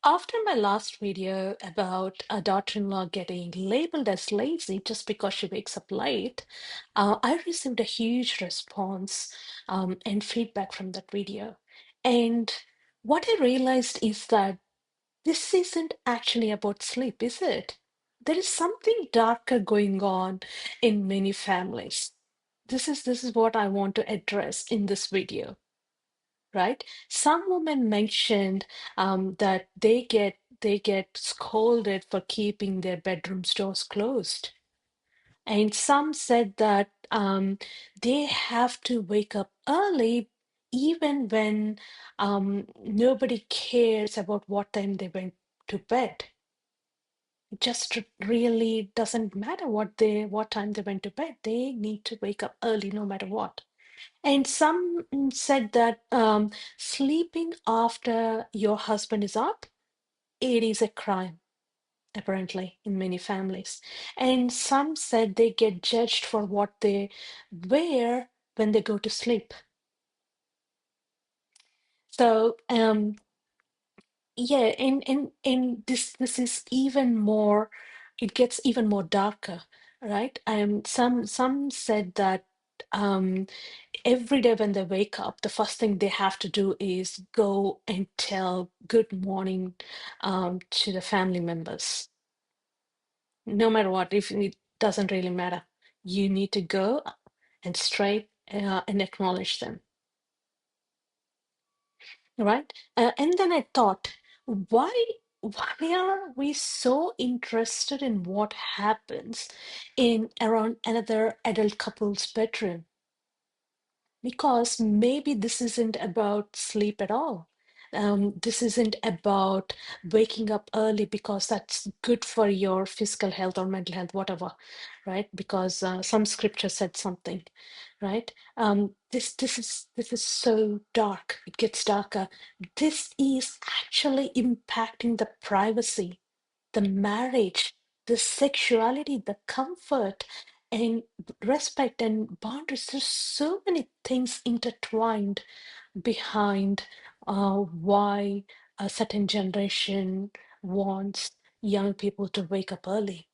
After my last video about a daughter-in-law getting labeled as lazy just because she wakes up late, I received a huge response and feedback from that video. And what I realized is that this isn't actually about sleep, is it? There is something darker going on in many families. This is what I want to address in this video, right? Some women mentioned that they get scolded for keeping their bedroom doors closed, and some said that they have to wake up early even when nobody cares about what time they went to bed. It just really doesn't matter what time they went to bed. They need to wake up early no matter what. And some said that sleeping after your husband is up, it is a crime, apparently, in many families. And some said they get judged for what they wear when they go to sleep. So, yeah, and this is even more, it gets even more darker, right? Some said that every day when they wake up, the first thing they have to do is go and tell good morning to the family members. No matter what, if it doesn't really matter, you need to go and straight and acknowledge them, right? And then I thought, why why are we so interested in what happens in around another adult couple's bedroom? Because maybe this isn't about sleep at all. This isn't about waking up early because that's good for your physical health or mental health, whatever, right? Because some scripture said something, right? This is so dark. It gets darker. This is actually impacting the privacy, the marriage, the sexuality, the comfort, and respect and boundaries. There's so many things intertwined behind why a certain generation wants young people to wake up early.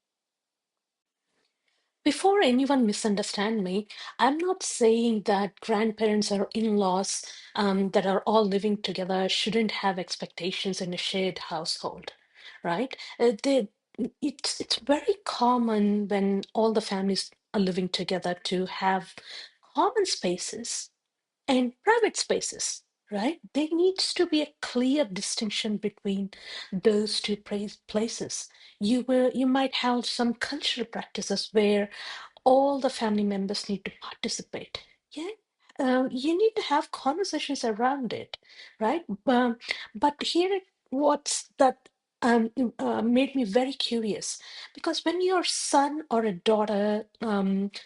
Before anyone misunderstand me, I'm not saying that grandparents or in-laws that are all living together shouldn't have expectations in a shared household, right? It's very common when all the families are living together to have common spaces and private spaces, right? There needs to be a clear distinction between those two places. You might have some cultural practices where all the family members need to participate. Yeah, you need to have conversations around it, right? But here, what's that made me very curious, because when your son or a daughter,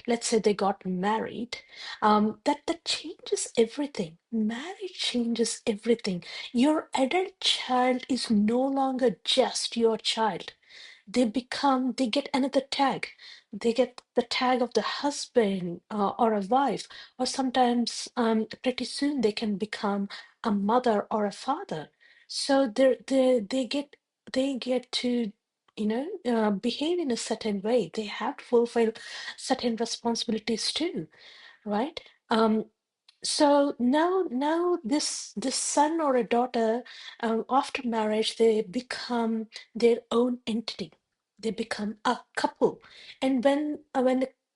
let's say they got married, that changes everything. Marriage changes everything. Your adult child is no longer just your child. They get another tag. They get the tag of the husband or a wife, or sometimes pretty soon they can become a mother or a father. So they get to behave in a certain way. They have to fulfill certain responsibilities too, right? Um, so now this son or a daughter, after marriage, they become their own entity. They become a couple, and when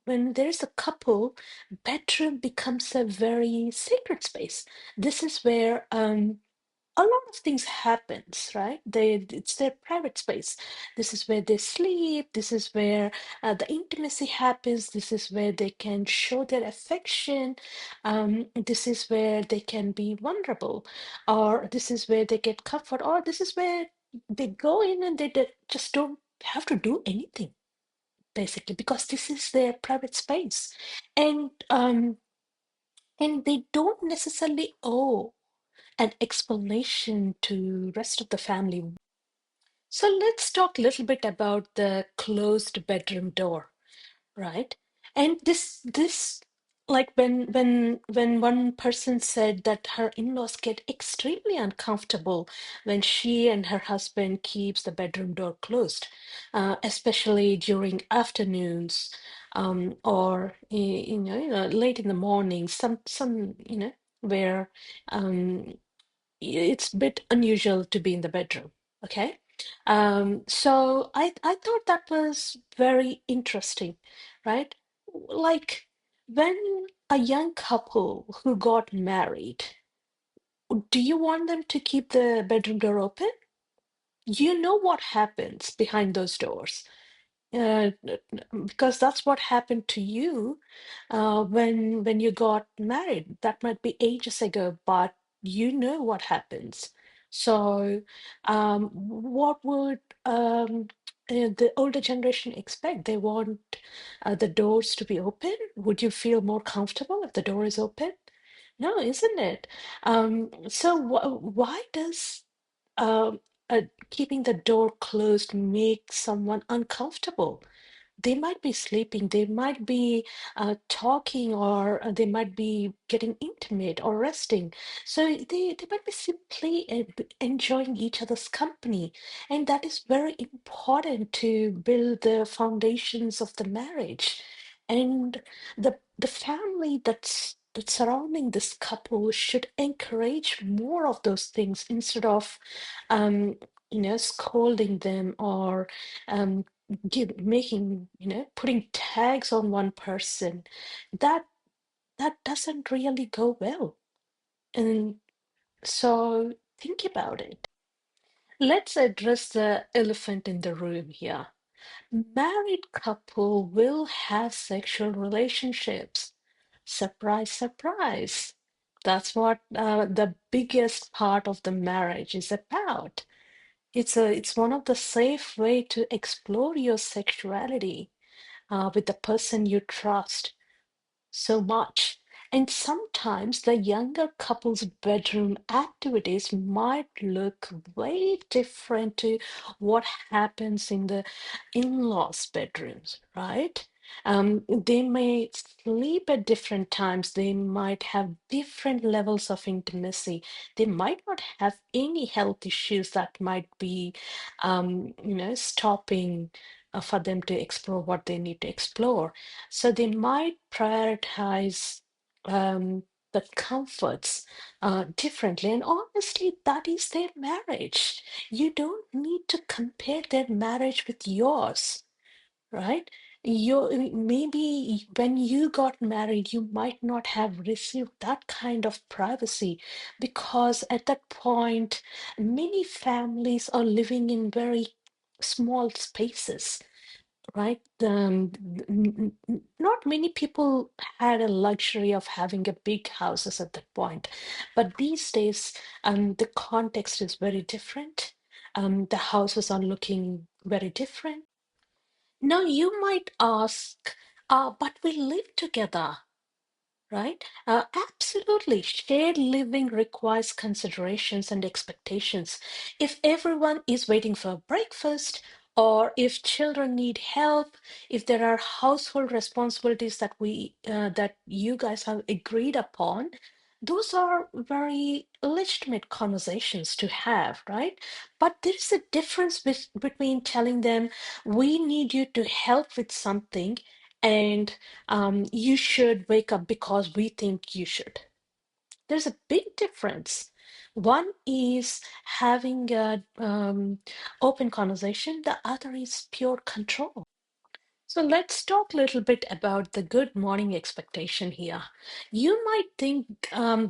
there is a couple, bedroom becomes a very sacred space. This is where a lot of things happens, right? It's their private space. This is where they sleep. This is where the intimacy happens. This is where they can show their affection. This is where they can be vulnerable, or this is where they get comfort, or this is where they go in and they just don't have to do anything, basically, because this is their private space. And um and they don't necessarily owe an explanation to rest of the family. So let's talk a little bit about the closed bedroom door, right? And this like when one person said that her in-laws get extremely uncomfortable when she and her husband keeps the bedroom door closed, especially during afternoons, or late in the morning, some where um, it's a bit unusual to be in the bedroom. Okay. So I thought that was very interesting, right? Like when a young couple who got married, do you want them to keep the bedroom door open? You know what happens behind those doors. Because that's what happened to you when you got married. That might be ages ago, but you know what happens. So, what would the older generation expect? They want the doors to be open. Would you feel more comfortable if the door is open? No, isn't it? So, why does um, keeping the door closed make someone uncomfortable? They might be sleeping, they might be talking, or they might be getting intimate or resting. So they might be simply enjoying each other's company. And that is very important to build the foundations of the marriage. And the family that's surrounding this couple should encourage more of those things instead of um, scolding them or um, making, putting tags on one person. That that doesn't really go well. And so think about it. Let's address the elephant in the room here. Married couple will have sexual relationships. Surprise, surprise. That's what the biggest part of the marriage is about. It's one of the safe way to explore your sexuality with the person you trust so much. And sometimes the younger couple's bedroom activities might look way different to what happens in the in-laws' bedrooms, right? They may sleep at different times. They might have different levels of intimacy. They might not have any health issues that might be, stopping for them to explore what they need to explore. So they might prioritize the comforts differently. And honestly, that is their marriage. You don't need to compare their marriage with yours, right? Maybe when you got married, you might not have received that kind of privacy because at that point, many families are living in very small spaces, right? Not many people had a luxury of having a big houses at that point, but these days, the context is very different. The houses are looking very different. Now you might ask, but we live together, right? Absolutely. Shared living requires considerations and expectations. If everyone is waiting for breakfast, or if children need help, if there are household responsibilities that you guys have agreed upon, those are very legitimate conversations to have, right? But there is a difference between telling them, we need you to help with something, and you should wake up because we think you should. There's a big difference. One is having a open conversation, the other is pure control. So let's talk a little bit about the good morning expectation here. You might think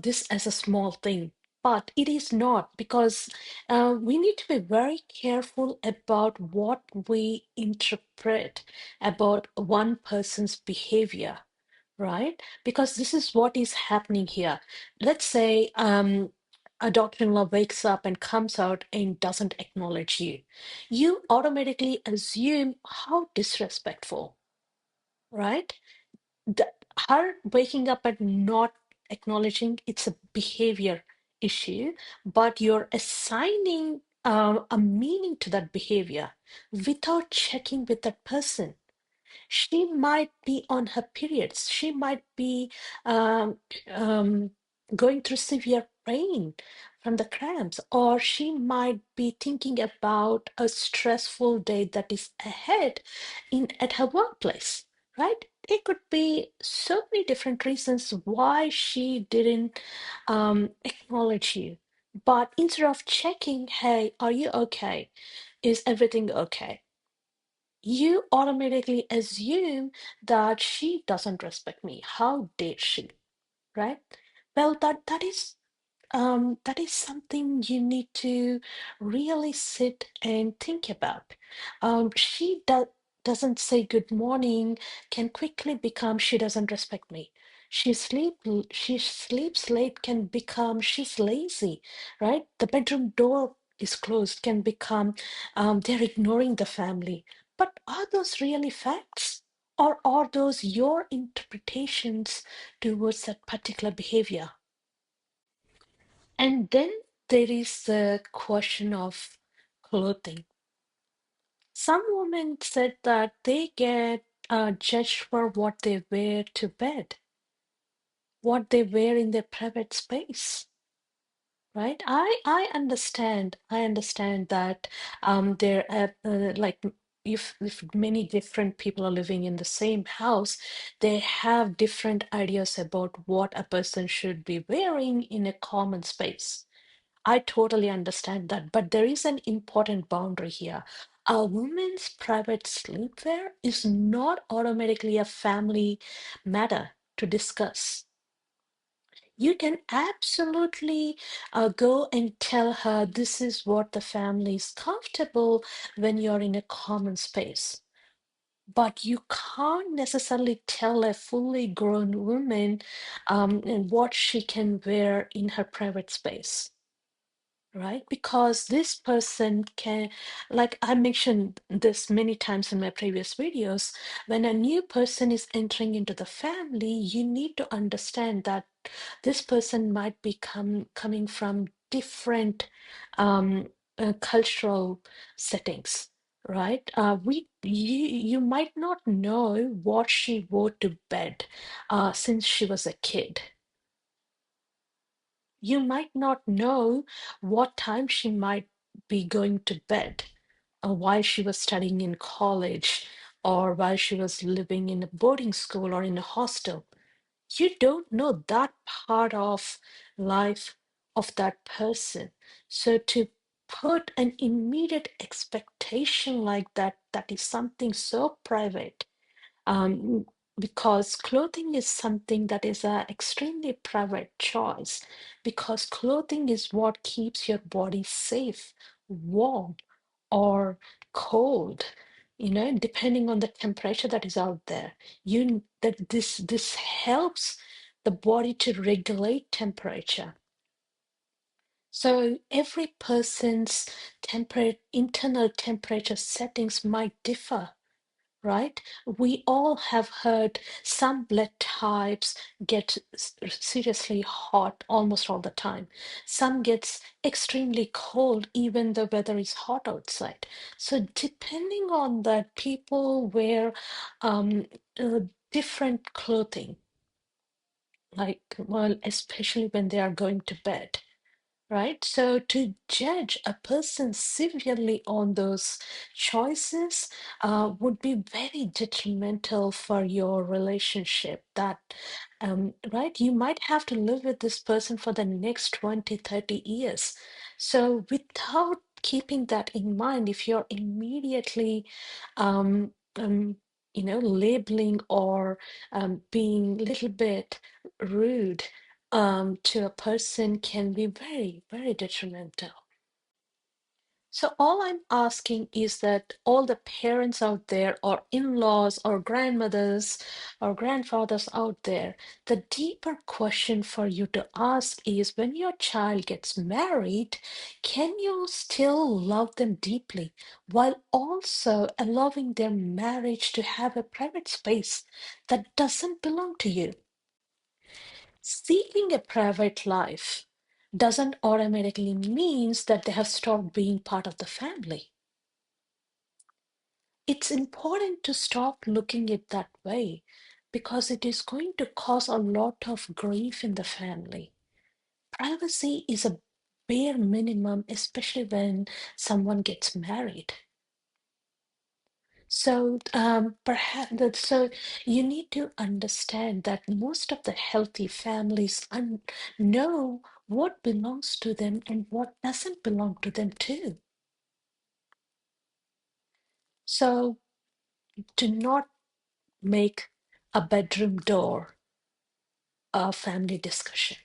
this as a small thing, but it is not because we need to be very careful about what we interpret about one person's behavior, right? Because this is what is happening here. Let's say a daughter-in-law wakes up and comes out and doesn't acknowledge you. You automatically assume how disrespectful, right? The, her waking up and not acknowledging, it's a behavior issue, but you're assigning a meaning to that behavior without checking with that person. She might be on her periods. She might be um, um, going through severe pain from the cramps, or she might be thinking about a stressful day that is ahead in at her workplace, right? It could be so many different reasons why she didn't acknowledge you. But instead of checking, hey, are you okay? Is everything okay? You automatically assume that she doesn't respect me. How dare she, right? Well, that is something you need to really sit and think about. Doesn't say good morning can quickly become she doesn't respect me. She sleeps late can become she's lazy, right? The bedroom door is closed can become they're ignoring the family. But are those really facts? Or are those your interpretations towards that particular behavior? And then there is the question of clothing. Some women said that they get judged for what they wear to bed, what they wear in their private space, right? I understand that there like if many different people are living in the same house, they have different ideas about what a person should be wearing in a common space. I totally understand that, but there is an important boundary here. A woman's private sleepwear is not automatically a family matter to discuss. You can absolutely go and tell her this is what the family is comfortable when you're in a common space. But you can't necessarily tell a fully grown woman and what she can wear in her private space, right? Because this person can, like I mentioned this many times in my previous videos, when a new person is entering into the family, you need to understand that this person might be coming from different cultural settings. Right? You might not know what she wore to bed since she was a kid. You might not know what time she might be going to bed, or while she was studying in college, or while she was living in a boarding school or in a hostel. You don't know that part of life of that person. So to put an immediate expectation like that, that is something so private, um, because clothing is something that is an extremely private choice, because clothing is what keeps your body safe, warm, or cold, depending on the temperature that is out there. This helps the body to regulate temperature. So every person's internal temperature settings might differ, right? We all have heard some blood types get seriously hot almost all the time. Some gets extremely cold even the weather is hot outside. So depending on that, people wear um, uh, different clothing, like, well, especially when they are going to bed. Right? So to judge a person severely on those choices would be very detrimental for your relationship. Right? You might have to live with this person for the next 20, 30 years. So without keeping that in mind, if you're immediately, um, um, labeling or being a little bit rude to a person can be very, very detrimental. So, all I'm asking is that all the parents out there, or in laws, or grandmothers, or grandfathers out there, the deeper question for you to ask is when your child gets married, can you still love them deeply while also allowing their marriage to have a private space that doesn't belong to you? Seeking a private life doesn't automatically means that they have stopped being part of the family. it's important to stop looking it that way because it is going to cause a lot of grief in the family. Privacy is a bare minimum, especially when someone gets married. So you need to understand that most of the healthy families know what belongs to them and what doesn't belong to them too. So do not make a bedroom door a family discussion.